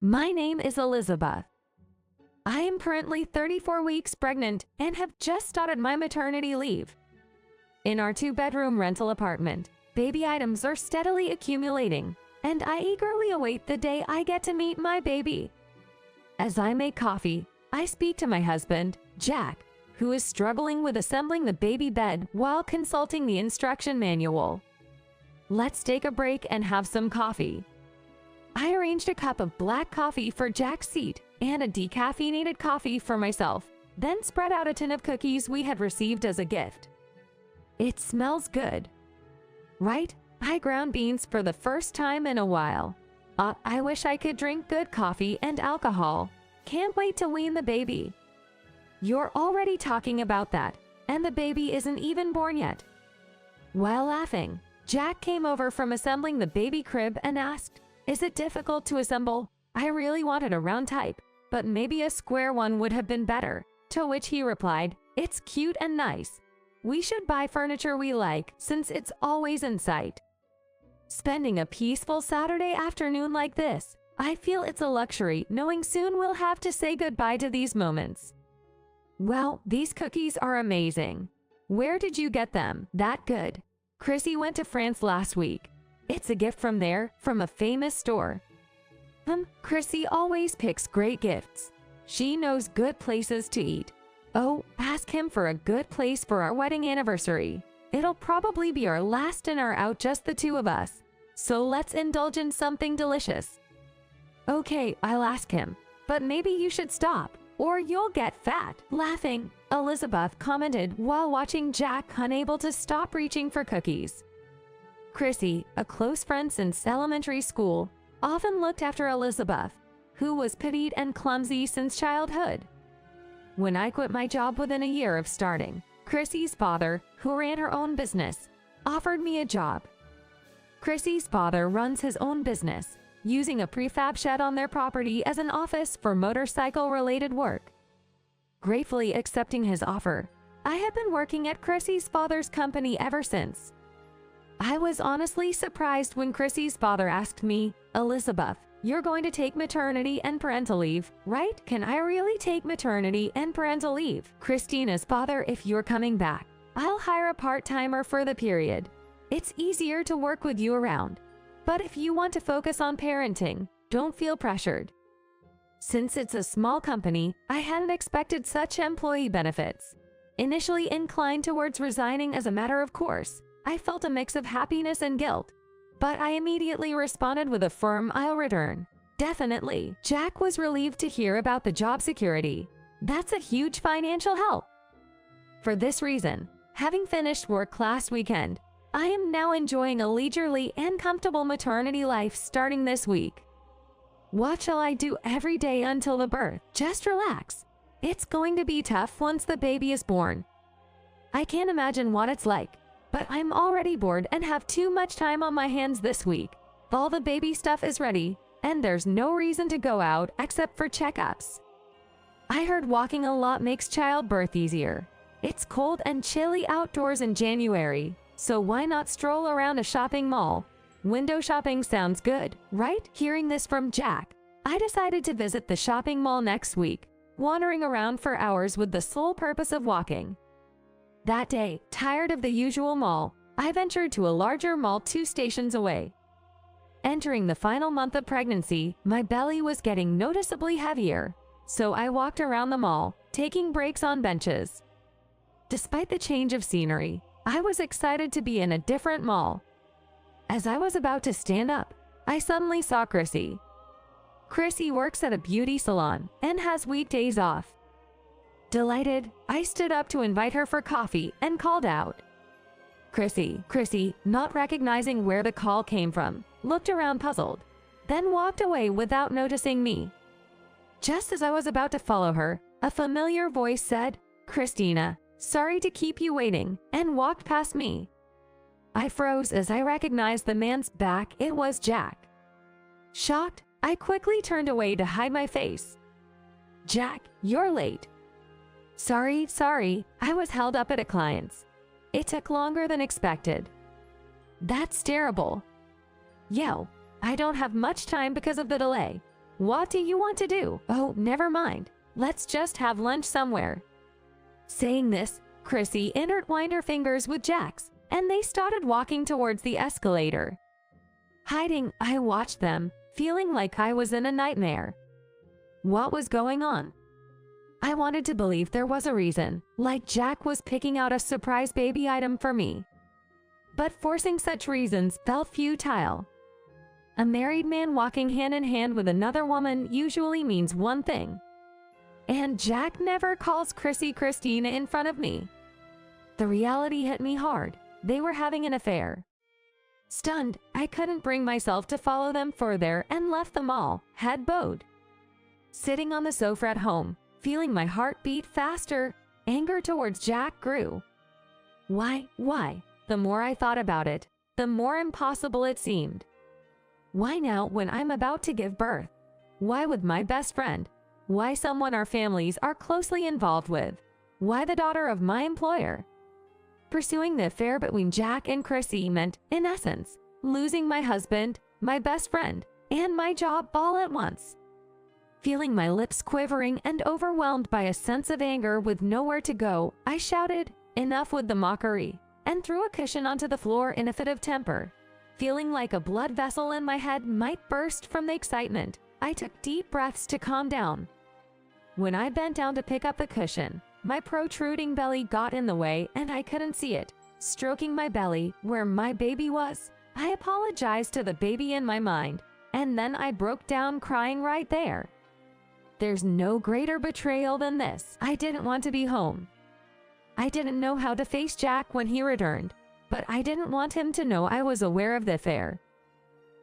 My name is Elizabeth. I am currently 34 weeks pregnant and have just started my maternity leave. In our 2-bedroom rental apartment, baby items are steadily accumulating, and I eagerly await the day I get to meet my baby. As I make coffee, I speak to my husband, Jack, who is struggling with assembling the baby bed while consulting the instruction manual. Let's take a break and have some coffee. I arranged a cup of black coffee for Jack's seat and a decaffeinated coffee for myself, then spread out a tin of cookies we had received as a gift. It smells good. Right? I ground beans for the first time in a while. I wish I could drink good coffee and alcohol. Can't wait to wean the baby. You're already talking about that, and the baby isn't even born yet. While laughing, Jack came over from assembling the baby crib and asked, "Is it difficult to assemble? I really wanted a round type, but maybe a square one would have been better." To which he replied, "It's cute and nice. We should buy furniture we like since it's always in sight." Spending a peaceful Saturday afternoon like this, I feel it's a luxury knowing soon we'll have to say goodbye to these moments. Well, these cookies are amazing. Where did you get them? That good? Chrissy went to France last week. It's a gift from there, from a famous store. Chrissy always picks great gifts. She knows good places to eat. Oh, ask him for a good place for our wedding anniversary. It'll probably be our last dinner out, just the two of us. So let's indulge in something delicious. Okay, I'll ask him. But maybe you should stop, or you'll get fat. Laughing, Elizabeth commented while watching Jack unable to stop reaching for cookies. Chrissy, a close friend since elementary school, often looked after Elizabeth, who was petite and clumsy since childhood. When I quit my job within a year of starting, Chrissy's father, who ran her own business, offered me a job. Chrissy's father runs his own business, using a prefab shed on their property as an office for motorcycle-related work. Gratefully accepting his offer, I have been working at Chrissy's father's company ever since. I was honestly surprised when Chrissy's father asked me, "Elizabeth, you're going to take maternity and parental leave, right? Can I really take maternity and parental leave?" Christina's father, "If you're coming back, I'll hire a part-timer for the period. It's easier to work with you around. But if you want to focus on parenting, don't feel pressured." Since it's a small company, I hadn't expected such employee benefits. Initially inclined towards resigning as a matter of course, I felt a mix of happiness and guilt. But I immediately responded with a firm "I'll return." Definitely. Jack was relieved to hear about the job security. That's a huge financial help. For this reason, having finished work last weekend, I am now enjoying a leisurely and comfortable maternity life starting this week. What shall I do every day until the birth? Just relax. It's going to be tough once the baby is born. I can't imagine what it's like, but I'm already bored and have too much time on my hands this week. All the baby stuff is ready, and there's no reason to go out except for checkups. I heard walking a lot makes childbirth easier. It's cold and chilly outdoors in January, so why not stroll around a shopping mall? Window shopping sounds good, right? Hearing this from Jack, I decided to visit the shopping mall next week, wandering around for hours with the sole purpose of walking. That day, tired of the usual mall, I ventured to a larger mall 2 stations away. Entering the final month of pregnancy, my belly was getting noticeably heavier, so I walked around the mall, taking breaks on benches. Despite the change of scenery, I was excited to be in a different mall. As I was about to stand up, I suddenly saw Chrissy. Chrissy works at a beauty salon and has weekdays off. Delighted, I stood up to invite her for coffee and called out, "Chrissy." Chrissy, not recognizing where the call came from, looked around puzzled, then walked away without noticing me. Just as I was about to follow her, a familiar voice said, "Christina, sorry to keep you waiting," and walked past me. I froze as I recognized the man's back. It was Jack. Shocked, I quickly turned away to hide my face. "Jack, you're late." Sorry, I was held up at a client's. It took longer than expected." "That's terrible." "Yo, I don't have much time because of the delay. What do you want to do? Oh, never mind. Let's just have lunch somewhere. Saying this, Chrissy intertwined her fingers with Jack's, and they started walking towards the escalator. Hiding, I watched them, feeling like I was in a nightmare. What was going on? I wanted to believe there was a reason, like Jack was picking out a surprise baby item for me. But forcing such reasons felt futile. A married man walking hand in hand with another woman usually means one thing. And Jack never calls Chrissy Christina in front of me. The reality hit me hard. They were having an affair. Stunned, I couldn't bring myself to follow them further and left the mall, head bowed. Sitting on the sofa at home, feeling my heart beat faster, anger towards Jack grew. Why? The more I thought about it, the more impossible it seemed. Why now when I'm about to give birth? Why with my best friend? Why someone our families are closely involved with? Why the daughter of my employer? Pursuing the affair between Jack and Chrissy meant, in essence, losing my husband, my best friend, and my job all at once. Feeling my lips quivering and overwhelmed by a sense of anger with nowhere to go, I shouted, "Enough with the mockery," and threw a cushion onto the floor in a fit of temper. Feeling like a blood vessel in my head might burst from the excitement, I took deep breaths to calm down. When I bent down to pick up the cushion, my protruding belly got in the way and I couldn't see it. Stroking my belly, where my baby was, I apologized to the baby in my mind, and then I broke down crying right there. There's no greater betrayal than this. I didn't want to be home. I didn't know how to face Jack when he returned, but I didn't want him to know I was aware of the affair.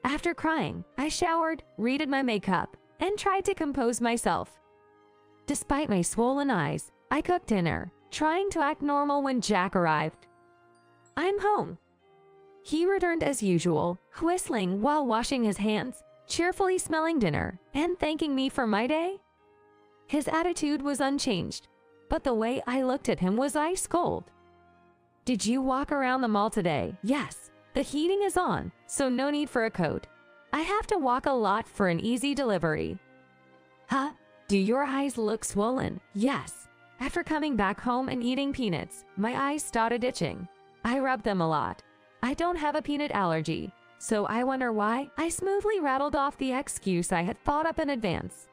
After crying, I showered, redid my makeup, and tried to compose myself. Despite my swollen eyes, I cooked dinner, trying to act normal when Jack arrived. "I'm home." He returned as usual, whistling while washing his hands, cheerfully smelling dinner, and thanking me for my day. His attitude was unchanged, but the way I looked at him was ice cold. "Did you walk around the mall today?" "Yes. The heating is on, so no need for a coat. I have to walk a lot for an easy delivery." "Huh? Do your eyes look swollen?" "Yes. After coming back home and eating peanuts, my eyes started itching. I rubbed them a lot. I don't have a peanut allergy, so I wonder why." I smoothly rattled off the excuse I had thought up in advance.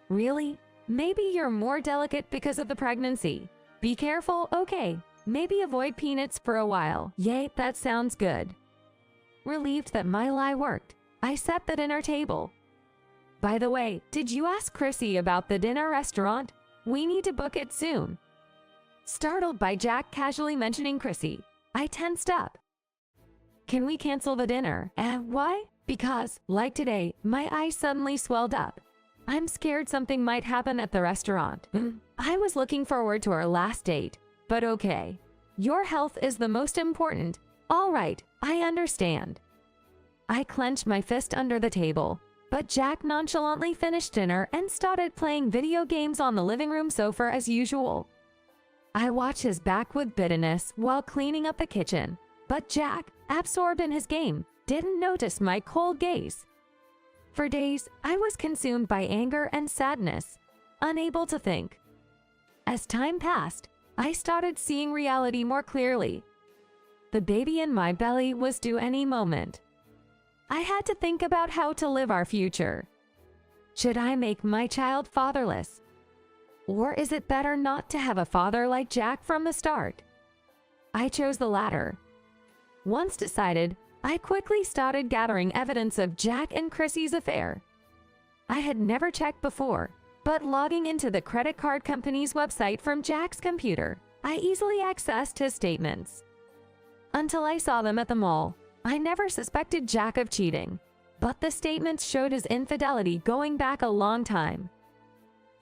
"Really? Maybe you're more delicate because of the pregnancy. Be careful, okay? Maybe avoid peanuts for a while." "Yay, that sounds good." Relieved that my lie worked, I set the dinner table. "By the way, did you ask Chrissy about the dinner restaurant? We need to book it soon." Startled by Jack casually mentioning Chrissy, I tensed up. "Can we cancel the dinner?" Why? Because, like today, my eyes suddenly swelled up. I'm scared something might happen at the restaurant. I was looking forward to our last date, but okay. Your health is the most important. All right, I understand. I clenched my fist under the table, but Jack nonchalantly finished dinner and started playing video games on the living room sofa as usual. I watched his back with bitterness while cleaning up the kitchen, but Jack, absorbed in his game, didn't notice my cold gaze. For days, I was consumed by anger and sadness, unable to think. As time passed, I started seeing reality more clearly. The baby in my belly was due any moment. I had to think about how to live our future. Should I make my child fatherless? Or is it better not to have a father like Jack from the start? I chose the latter. Once decided, I quickly started gathering evidence of Jack and Chrissy's affair. I had never checked before, but logging into the credit card company's website from Jack's computer, I easily accessed his statements. Until I saw them at the mall, I never suspected Jack of cheating, but the statements showed his infidelity going back a long time.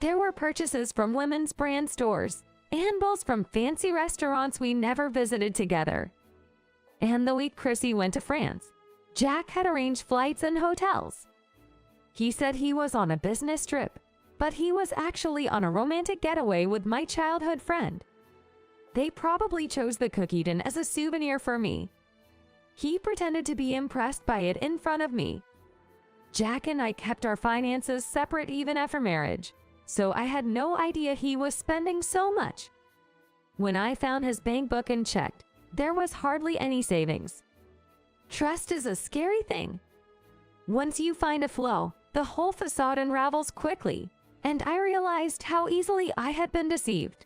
There were purchases from women's brand stores and bills from fancy restaurants we never visited together. And the week Chrissy went to France, Jack had arranged flights and hotels. He said he was on a business trip, but he was actually on a romantic getaway with my childhood friend. They probably chose the cookie tin as a souvenir for me. He pretended to be impressed by it in front of me. Jack and I kept our finances separate even after marriage, so I had no idea he was spending so much. When I found his bank book and checked, there was hardly any savings. Trust is a scary thing. Once you find a flaw, the whole facade unravels quickly, and I realized how easily I had been deceived.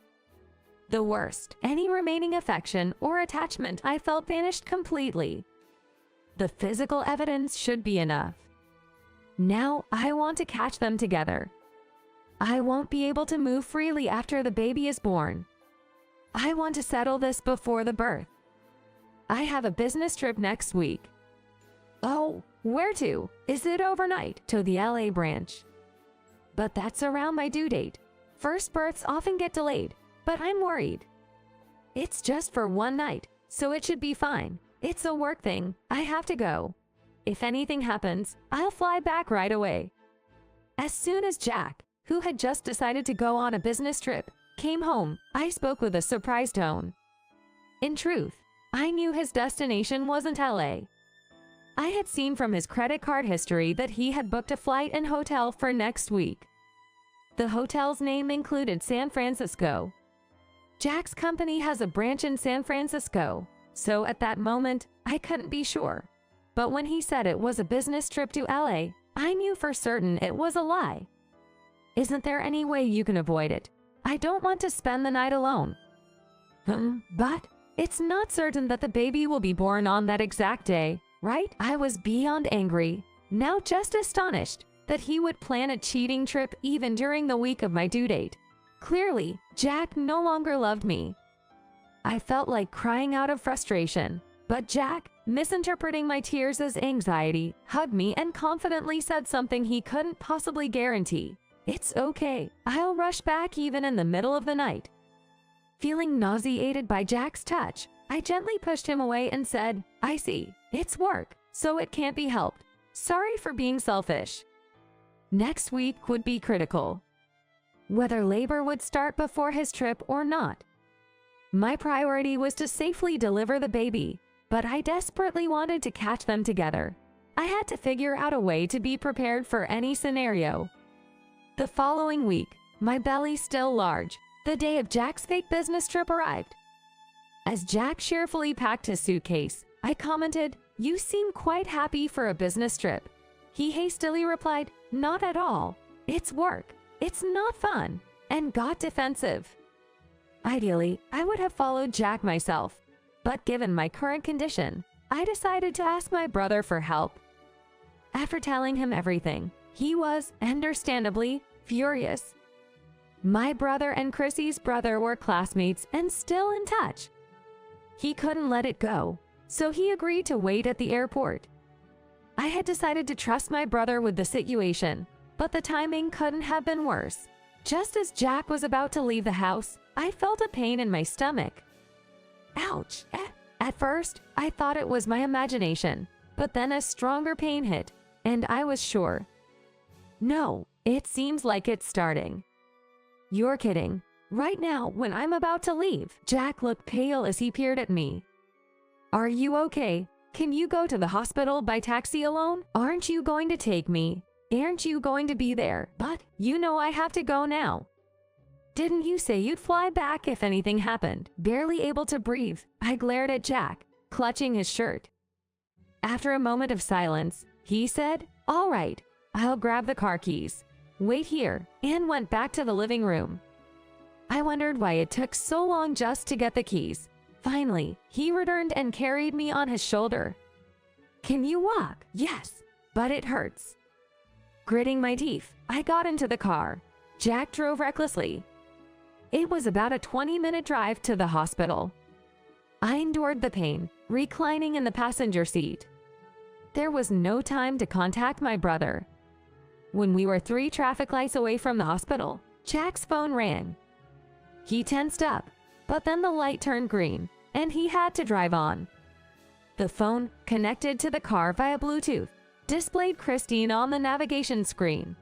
The worst, any remaining affection or attachment I felt vanished completely. The physical evidence should be enough. Now I want to catch them together. I won't be able to move freely after the baby is born. I want to settle this before the birth. I have a business trip next week. Oh, where to? Is it overnight? To the LA branch. But that's around my due date. First births often get delayed, but I'm worried. It's just for one night, so it should be fine. It's a work thing. I have to go. If anything happens, I'll fly back right away. As soon as Jack, who had just decided to go on a business trip, came home, I spoke with a surprised tone. In truth, I knew his destination wasn't LA. I had seen from his credit card history that he had booked a flight and hotel for next week. The hotel's name included San Francisco. Jack's company has a branch in San Francisco, so at that moment, I couldn't be sure. But when he said it was a business trip to LA, I knew for certain it was a lie. Isn't there any way you can avoid it? I don't want to spend the night alone. But it's not certain that the baby will be born on that exact day, right? I was beyond angry, now just astonished, that he would plan a cheating trip even during the week of my due date. Clearly, Jack no longer loved me. I felt like crying out of frustration, but Jack, misinterpreting my tears as anxiety, hugged me and confidently said something he couldn't possibly guarantee. It's okay, I'll rush back even in the middle of the night. Feeling nauseated by Jack's touch, I gently pushed him away and said, I see, it's work, so it can't be helped. Sorry for being selfish. Next week would be critical. Whether labor would start before his trip or not. My priority was to safely deliver the baby, but I desperately wanted to catch them together. I had to figure out a way to be prepared for any scenario. The following week, my belly still large, the day of Jack's fake business trip arrived. As Jack cheerfully packed his suitcase, I commented, "You seem quite happy for a business trip." He hastily replied, "Not at all. It's work. It's not fun," and got defensive. Ideally, I would have followed Jack myself, but given my current condition, I decided to ask my brother for help. After telling him everything, he was, understandably, furious. My brother and Chrissy's brother were classmates and still in touch. He couldn't let it go, so he agreed to wait at the airport. I had decided to trust my brother with the situation, but the timing couldn't have been worse. Just as Jack was about to leave the house, I felt a pain in my stomach. Ouch! At first, I thought it was my imagination, but then a stronger pain hit, and I was sure. No, it seems like it's starting. You're kidding. Right now, when I'm about to leave, Jack looked pale as he peered at me. Are you okay? Can you go to the hospital by taxi alone? Aren't you going to take me? Aren't you going to be there? But you know I have to go now. Didn't you say you'd fly back if anything happened? Barely able to breathe, I glared at Jack, clutching his shirt. After a moment of silence, he said, "All right, I'll grab the car keys. Wait here," and went back to the living room. I wondered why it took so long just to get the keys. Finally, he returned and carried me on his shoulder. "Can you walk?" "Yes, but it hurts." Gritting my teeth, I got into the car. Jack drove recklessly. It was about a 20-minute drive to the hospital. I endured the pain, reclining in the passenger seat. There was no time to contact my brother. When we were 3 traffic lights away from the hospital, Jack's phone rang. He tensed up, but then the light turned green, and he had to drive on. The phone, connected to the car via Bluetooth, displayed Christine on the navigation screen.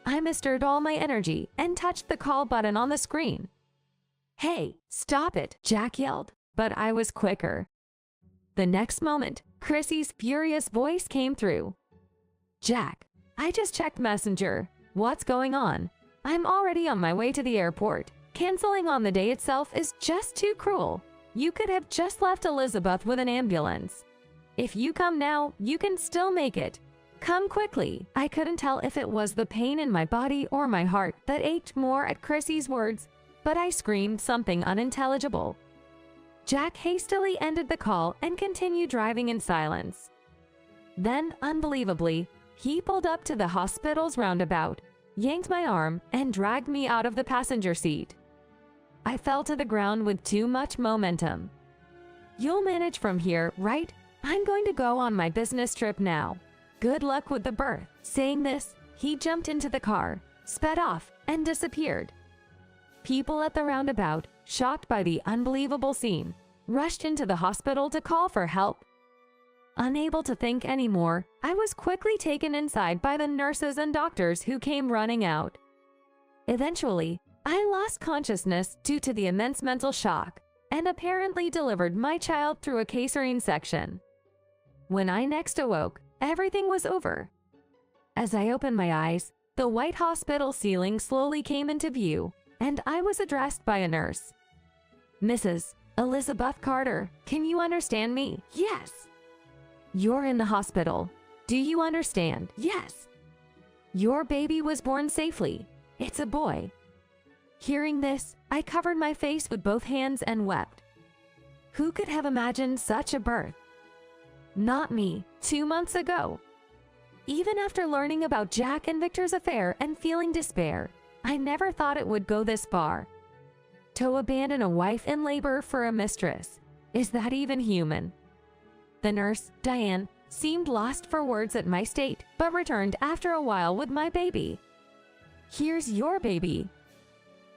I mustered all my energy and touched the call button on the screen. "Hey, stop it," Jack yelled, but I was quicker. The next moment, Chrissy's furious voice came through. Jack, I just checked Messenger. What's going on? I'm already on my way to the airport. Canceling on the day itself is just too cruel. You could have just left Elizabeth with an ambulance. If you come now, you can still make it. Come quickly. I couldn't tell if it was the pain in my body or my heart that ached more at Chrissy's words, but I screamed something unintelligible. Jack hastily ended the call and continued driving in silence. Then, unbelievably, he pulled up to the hospital's roundabout, yanked my arm, and dragged me out of the passenger seat. I fell to the ground with too much momentum. You'll manage from here, right? I'm going to go on my business trip now. Good luck with the birth. Saying this, he jumped into the car, sped off, and disappeared. People at the roundabout, shocked by the unbelievable scene, rushed into the hospital to call for help. Unable to think anymore, I was quickly taken inside by the nurses and doctors who came running out. Eventually, I lost consciousness due to the immense mental shock and apparently delivered my child through a cesarean section. When I next awoke, everything was over. As I opened my eyes, the white hospital ceiling slowly came into view, and I was addressed by a nurse. Mrs. Elizabeth Carter, can you understand me? Yes. You're in the hospital. Do you understand? Yes. Your baby was born safely. It's a boy. Hearing this, I covered my face with both hands and wept. Who could have imagined such a birth? Not me, 2 months ago. Even after learning about Jack and Victor's affair and feeling despair, I never thought it would go this far. To abandon a wife in labor for a mistress, is that even human? The nurse, Diane, seemed lost for words at my state, but returned after a while with my baby. Here's your baby.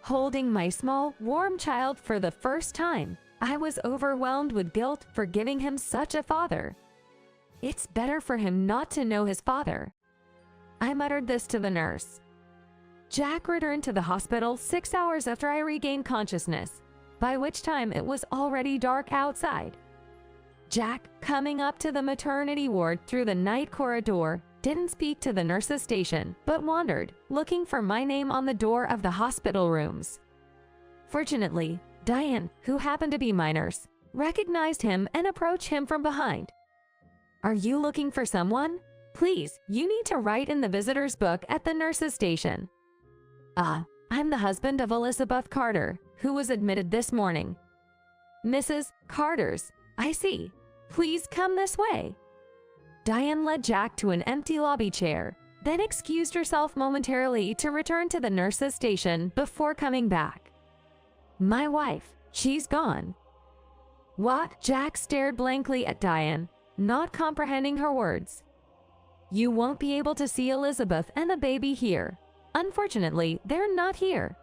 Holding my small, warm child for the first time, I was overwhelmed with guilt for giving him such a father. It's better for him not to know his father. I muttered this to the nurse. Jack returned to the hospital 6 hours after I regained consciousness, by which time it was already dark outside. Jack, coming up to the maternity ward through the night corridor, didn't speak to the nurse's station, but wandered, looking for my name on the door of the hospital rooms. Fortunately, Diane, who happened to be my nurse, recognized him and approached him from behind. Are you looking for someone? Please, you need to write in the visitor's book at the nurse's station. I'm the husband of Elizabeth Carter, who was admitted this morning. Mrs. Carter's, I see. Please come this way. Diane led Jack to an empty lobby chair, then excused herself momentarily to return to the nurse's station before coming back. My wife, she's gone. What? Jack stared blankly at Diane, not comprehending her words. You won't be able to see Elizabeth and the baby here. Unfortunately, they're not here.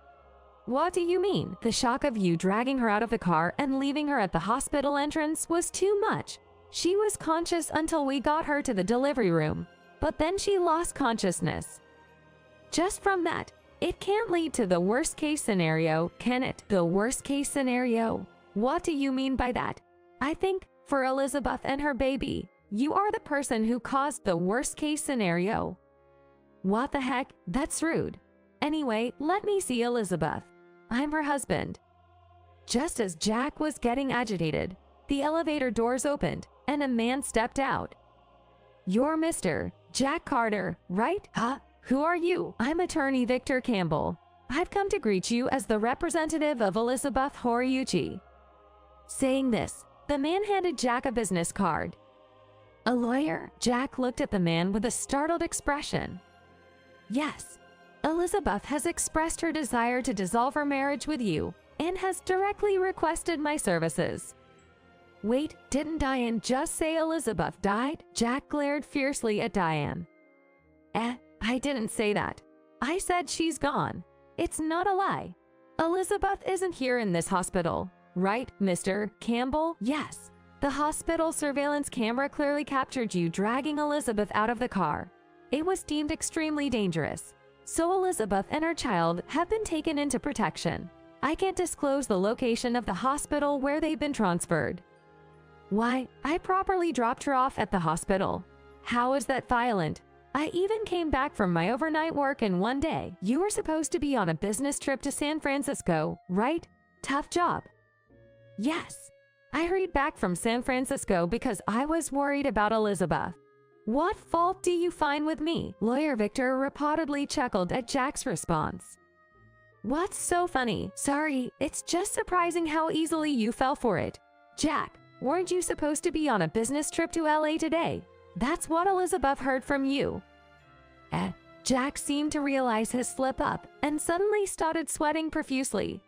What do you mean? The shock of you dragging her out of the car and leaving her at the hospital entrance was too much. She was conscious until we got her to the delivery room, but then she lost consciousness. Just from that, it can't lead to the worst case scenario, can it? The worst case scenario? What do you mean by that? I think, for Elizabeth and her baby, you are the person who caused the worst case scenario. What the heck? That's rude. Anyway, let me see Elizabeth. I'm her husband. Just as Jack was getting agitated, the elevator doors opened and a man stepped out. You're Mr. Jack Carter, right? Huh? Who are you? I'm attorney Victor Campbell. I've come to greet you as the representative of Elizabeth Horiuchi. Saying this, the man handed Jack a business card. A lawyer? Jack looked at the man with a startled expression. Yes. Elizabeth has expressed her desire to dissolve her marriage with you and has directly requested my services. Wait, didn't Diane just say Elizabeth died? Jack glared fiercely at Diane. I didn't say that. I said she's gone. It's not a lie. Elizabeth isn't here in this hospital, right, Mr. Campbell? Yes. The hospital surveillance camera clearly captured you dragging Elizabeth out of the car. It was deemed extremely dangerous. So Elizabeth and her child have been taken into protection. I can't disclose the location of the hospital where they've been transferred. Why, I properly dropped her off at the hospital. How is that violent? I even came back from my overnight work in one day. You were supposed to be on a business trip to San Francisco, right? Tough job. Yes. I hurried back from San Francisco because I was worried about Elizabeth. What fault do you find with me? Lawyer Victor reportedly chuckled at Jack's response. What's so funny? Sorry, it's just surprising how easily you fell for it. Jack, weren't you supposed to be on a business trip to LA today? That's what Elizabeth heard from you. Jack seemed to realize his slip-up and suddenly started sweating profusely.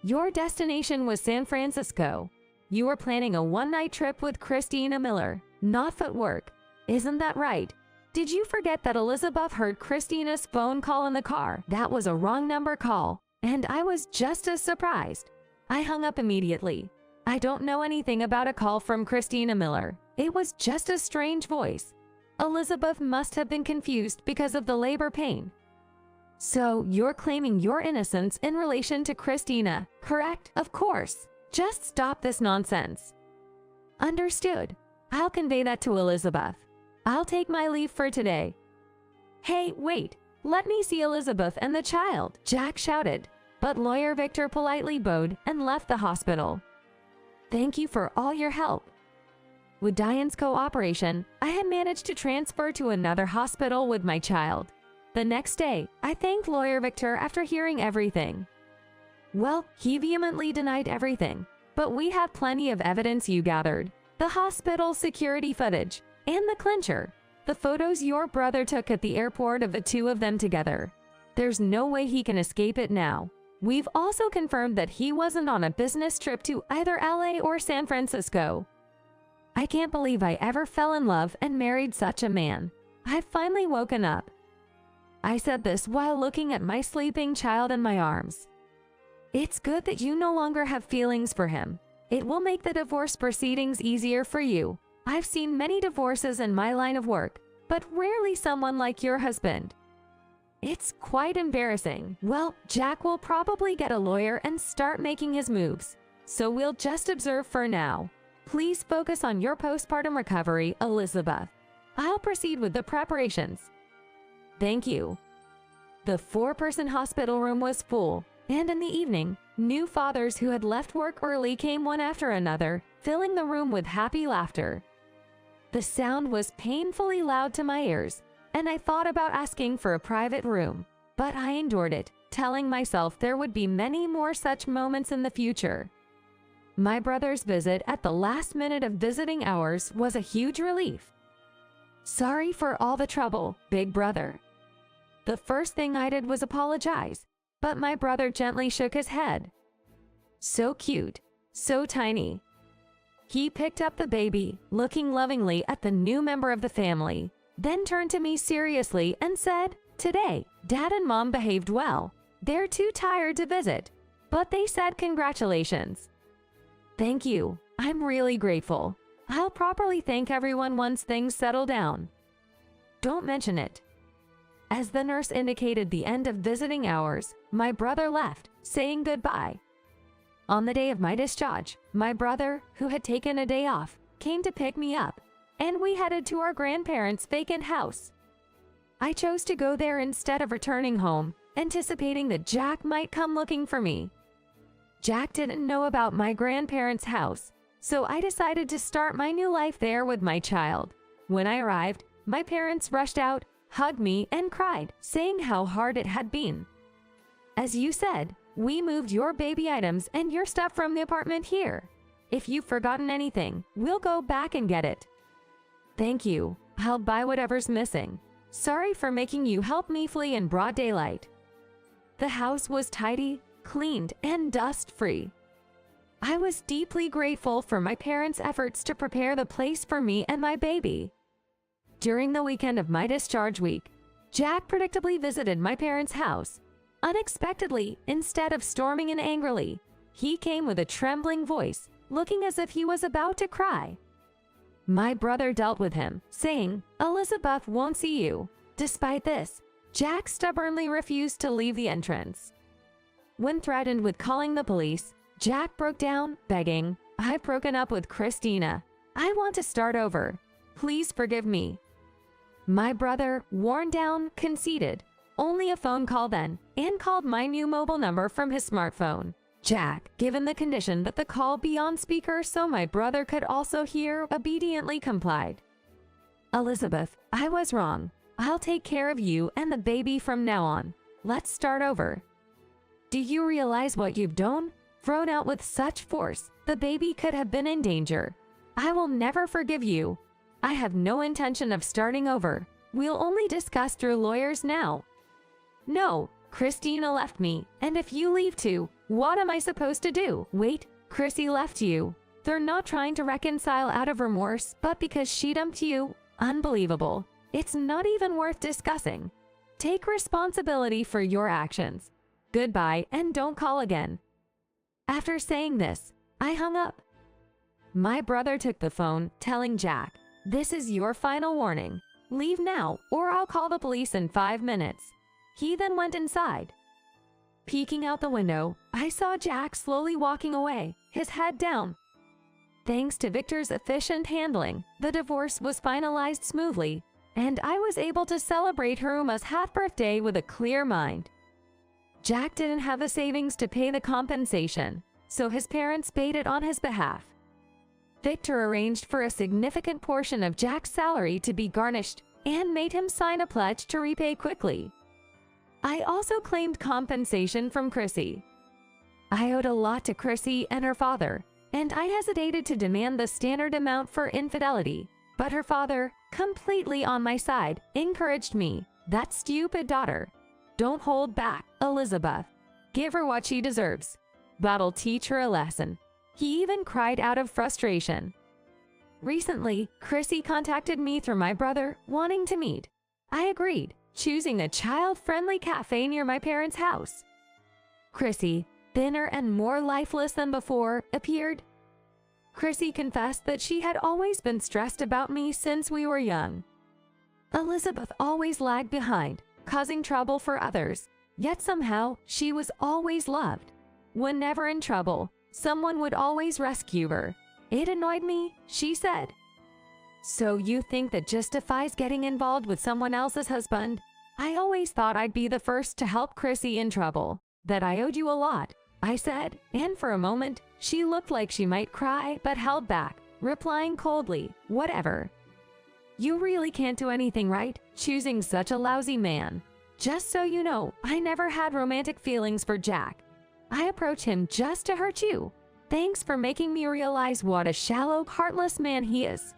Your destination was San Francisco. You were planning a one-night trip with Christina Miller, not footwork. Isn't that right? Did you forget that Elizabeth heard Christina's phone call in the car? That was a wrong number call, and I was just as surprised. I hung up immediately. I don't know anything about a call from Christina Miller. It was just a strange voice. Elizabeth must have been confused because of the labor pain. So, you're claiming your innocence in relation to Christina, correct? Of course. Just stop this nonsense. Understood. I'll convey that to Elizabeth. I'll take my leave for today. Hey, wait. Let me see Elizabeth and the child, Jack shouted. But Lawyer Victor politely bowed and left the hospital. Thank you for all your help. With Diane's cooperation, I had managed to transfer to another hospital with my child. The next day, I thanked Lawyer Victor after hearing everything. Well, he vehemently denied everything, but we have plenty of evidence you gathered. The hospital security footage, and the clincher. The photos your brother took at the airport of the two of them together. There's no way he can escape it now. We've also confirmed that he wasn't on a business trip to either LA or San Francisco. I can't believe I ever fell in love and married such a man. I've finally woken up. I said this while looking at my sleeping child in my arms. It's good that you no longer have feelings for him. It will make the divorce proceedings easier for you. I've seen many divorces in my line of work, but rarely someone like your husband. It's quite embarrassing. Well, Jack will probably get a lawyer and start making his moves, so we'll just observe for now. Please focus on your postpartum recovery, Elizabeth. I'll proceed with the preparations. Thank you. The 4-person hospital room was full, and in the evening, new fathers who had left work early came one after another, filling the room with happy laughter. The sound was painfully loud to my ears, and I thought about asking for a private room, but I endured it, telling myself there would be many more such moments in the future. My brother's visit at the last minute of visiting hours was a huge relief. Sorry for all the trouble, big brother. The first thing I did was apologize, but my brother gently shook his head. So cute, so tiny. He picked up the baby, looking lovingly at the new member of the family, then turned to me seriously and said, "Today, Dad and Mom behaved well. They're too tired to visit, but they said congratulations." Thank you. I'm really grateful. I'll properly thank everyone once things settle down. Don't mention it. As the nurse indicated the end of visiting hours, my brother left, saying goodbye. On the day of my discharge, my brother, who had taken a day off, came to pick me up, and we headed to our grandparents' vacant house. I chose to go there instead of returning home, anticipating that Jack might come looking for me. Jack didn't know about my grandparents' house, so I decided to start my new life there with my child. When I arrived, my parents rushed out, hugged me, and cried, saying how hard it had been. As you said, we moved your baby items and your stuff from the apartment here. If you've forgotten anything, we'll go back and get it. Thank you. I'll buy whatever's missing. Sorry for making you help me flee in broad daylight. The house was tidy, cleaned, and dust-free. I was deeply grateful for my parents' efforts to prepare the place for me and my baby. During the weekend of my discharge week, Jack predictably visited my parents' house. Unexpectedly, instead of storming in angrily, he came with a trembling voice, looking as if he was about to cry. My brother dealt with him, saying, "Elizabeth won't see you." Despite this, Jack stubbornly refused to leave the entrance. When threatened with calling the police, Jack broke down, begging, "I've broken up with Christina. I want to start over. Please forgive me." My brother, worn down, conceded. Only a phone call then, and called my new mobile number from his smartphone. Jack, given the condition that the call be on speaker so my brother could also hear, obediently complied. Elizabeth, I was wrong. I'll take care of you and the baby from now on. Let's start over. Do you realize what you've done? Thrown out with such force, the baby could have been in danger. I will never forgive you. I have no intention of starting over. We'll only discuss through lawyers now. No, Christina left me, and if you leave too, what am I supposed to do? Wait, Chrissy left you. They're not trying to reconcile out of remorse, but because she dumped you. Unbelievable. It's not even worth discussing. Take responsibility for your actions. Goodbye and don't call again. After saying this, I hung up. My brother took the phone, telling Jack, "This is your final warning. Leave now, or I'll call the police in 5 minutes." He then went inside. Peeking out the window, I saw Jack slowly walking away, his head down. Thanks to Victor's efficient handling, the divorce was finalized smoothly, and I was able to celebrate Haruma's half birthday with a clear mind. Jack didn't have the savings to pay the compensation, so his parents paid it on his behalf. Victor arranged for a significant portion of Jack's salary to be garnished and made him sign a pledge to repay quickly. I also claimed compensation from Chrissy. I owed a lot to Chrissy and her father, and I hesitated to demand the standard amount for infidelity, but her father, completely on my side, encouraged me. That stupid daughter. Don't hold back, Elizabeth. Give her what she deserves. That'll teach her a lesson. He even cried out of frustration. Recently, Chrissy contacted me through my brother, wanting to meet. I agreed, choosing a child-friendly cafe near my parents' house. Chrissy, thinner and more lifeless than before, appeared. Chrissy confessed that she had always been stressed about me since we were young. Elizabeth always lagged behind, causing trouble for others, yet somehow she was always loved. Whenever in trouble, someone would always rescue her. It annoyed me, she said. So you think that justifies getting involved with someone else's husband? I always thought I'd be the first to help Chrissy in trouble, that I owed you a lot, I said, and for a moment, she looked like she might cry but held back, replying coldly, whatever. You really can't do anything right, choosing such a lousy man. Just so you know, I never had romantic feelings for Jack. I approached him just to hurt you. Thanks for making me realize what a shallow, heartless man he is.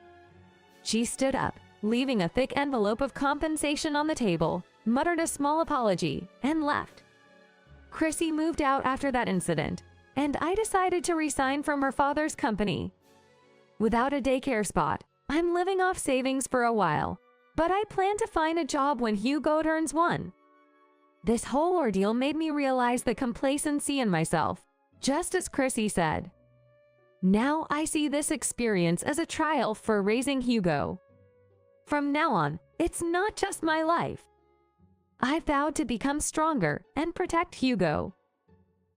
She stood up, leaving a thick envelope of compensation on the table, muttered a small apology, and left. Chrissy moved out after that incident, and I decided to resign from her father's company. Without a daycare spot, I'm living off savings for a while, but I plan to find a job when Hugo turns 1. This whole ordeal made me realize the complacency in myself, just as Chrissy said. Now I see this experience as a trial for raising Hugo. From now on, it's not just my life. I vowed to become stronger and protect Hugo.